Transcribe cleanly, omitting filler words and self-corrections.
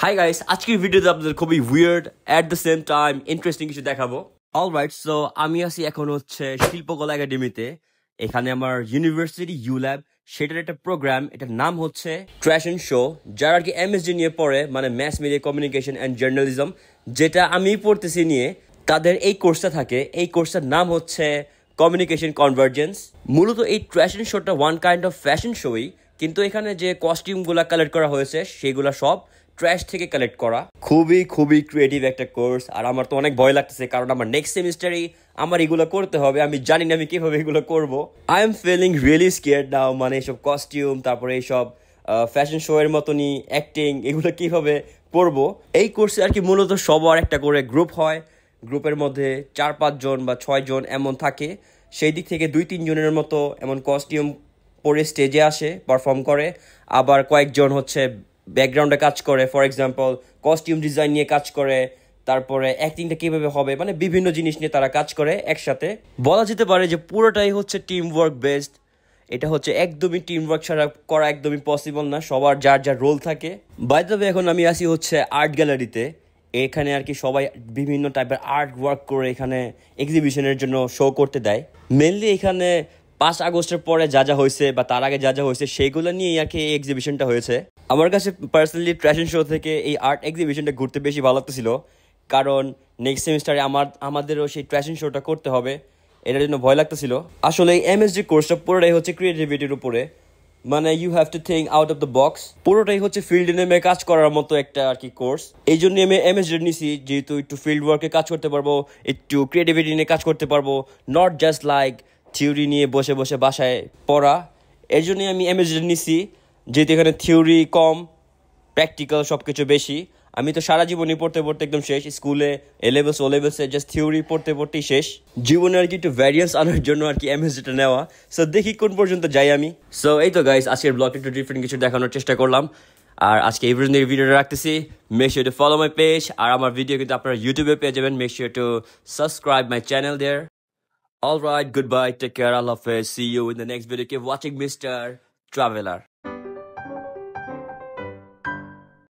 Hi guys, আজকের ভিডিওতে আপনাদের খুবই weird at the same time interesting কিছু দেখাবো। অলরাইট, সো আমি আছি এখন হচ্ছে শিল্পকলা একাডেমিতে। এখানে আমার ইউনিভার্সিটি ইউ ল্যাব, সেটার একটা প্রোগ্রাম, এটার নাম হচ্ছে ট্র্যাশ এন্ড শো। যারা আর কি এমএসজি নিয়ে পড়ে, মানে mass media communication and journalism, যেটা আমি পড়তেছি নিয়ে, তাদের এই কোর্সটা থাকে। এই কোর্সটার নাম হচ্ছে কমিউনিকেশন কনভার্জেন্স। মূলত এই ট্র্যাশ এন্ড শোটা ওয়ান কাইন্ড অফ ফ্যাশন শোই, কিন্তু এখানে যে কস্টিউমগুলো কালেক্ট করা হয়েছে সেগুলো সব ট্র্যাশ থেকে কালেক্ট করা। খুবই খুবই ক্রিয়েটিভ একটা কোর্স, আর আমার তো অনেক ভয় লাগতেছে, কারণ আমার নেক্সট সেমিস্টারেই আমার এগুলো করতে হবে। আমি জানি না আমি কিভাবে এগুলো করবো। I am feeling really scared now, মানে এইসব কস্টিউম, তারপরে এইসব ফ্যাশন শো এর মতনই অ্যাক্টিং, এগুলো কিভাবে করবো। এই কোর্সে আর কি মূলত সবার একটা করে গ্রুপ হয়। গ্রুপের মধ্যে 4-5 জন বা 6 জন এমন থাকে। সেই দিক থেকে 2-3 জনের মতো এমন কস্টিউম পরে স্টেজে আসে, পারফর্ম করে। আবার কয়েকজন হচ্ছে ব্যাকগ্রাউন্ডে কাজ করে, ফর এক্সাম্পল কস্টিউম ডিজাইন নিয়ে কাজ করে, তারপরে অ্যাক্টিংটা কীভাবে হবে, মানে বিভিন্ন জিনিস নিয়ে তারা কাজ করে একসাথে। বলা যেতে পারে যে পুরোটাই হচ্ছে টিম ওয়ার্ক বেসড। এটা হচ্ছে একদমই টিম ওয়ার্ক ছাড়া করা একদমই পসিবল না, সবার যার যার রোল থাকে। বাই দ্য ওয়ে, এখন আমি আসি হচ্ছে আর্ট গ্যালারিতে। এখানে আর কি সবাই বিভিন্ন টাইপের আর্ট ওয়ার্ক করে এখানে এক্সিবিশনের জন্য শো করতে দেয়। মেনলি এখানে 5 আগস্টের পরে যা যা হয়েছে বা তার আগে যা যা হয়েছে সেগুলো নিয়েই আর কি এই এক্সিবিশনটা হয়েছে। আমার কাছে পার্সোনালি ট্র্যাশন শো থেকে এই আর্ট এক্সিবিশনটা ঘুরতে বেশি ভালো লাগতেছিল, কারণ নেক্সট সেমিস্টারে আমাদেরও সেই ট্র্যাশন শোটা করতে হবে। এটার জন্য ভয় লাগতেছিল। আসলে এই এমএসজি কোর্সটা পুরোটাই হচ্ছে ক্রিয়েটিভিটির উপরে, মানে you have to think out of the box. পুরোটাই হচ্ছে ফিল্ডে নেমে কাজ করার মতো একটা আর কি কোর্স। এই জন্য আমি এমএসজি নিছি, যেহেতু একটু ফিল্ড ওয়ার্কে কাজ করতে পারবো, একটু ক্রিয়েটিভিটি নিয়ে কাজ করতে পারবো, নট জাস্ট লাইক থিওরি নিয়ে বসে বসে বাসায় পড়া। এর জন্যই আমি এমএসজি নিছি, যেহেতু এখানে থিওরি কম, প্র্যাকটিক্যাল সব কিছু বেশি। আমি তো সারা জীবনই পড়তে পড়তে একদম শেষ। স্কুলে এলেভেলস ও লেভেলসে জাস্ট থিওরি পড়তে পড়তেই শেষ। জীবনে আর কি একটু ভ্যারিয়েন্স আনার জন্য আর কি এমএসজিটা নেওয়া। সো দেখি কোন পর্যন্ত যাই আমি। সো এই তো গাইস, আজকের ব্লগটা একটু ডিফারেন্ট কিছু দেখানোর চেষ্টা করলাম। আর আজকে এই পর্যন্ত ভিডিওটা রাখতেছি। Make sure to follow my page, আর আমার ভিডিও কিন্তু আপনারা ইউটিউবে পেয়ে যাবেন। Make sure to subscribe my channel there. Alright, goodbye, take care, Allah Hafiz, see you in the next video. Keep watching Mr. Traveler.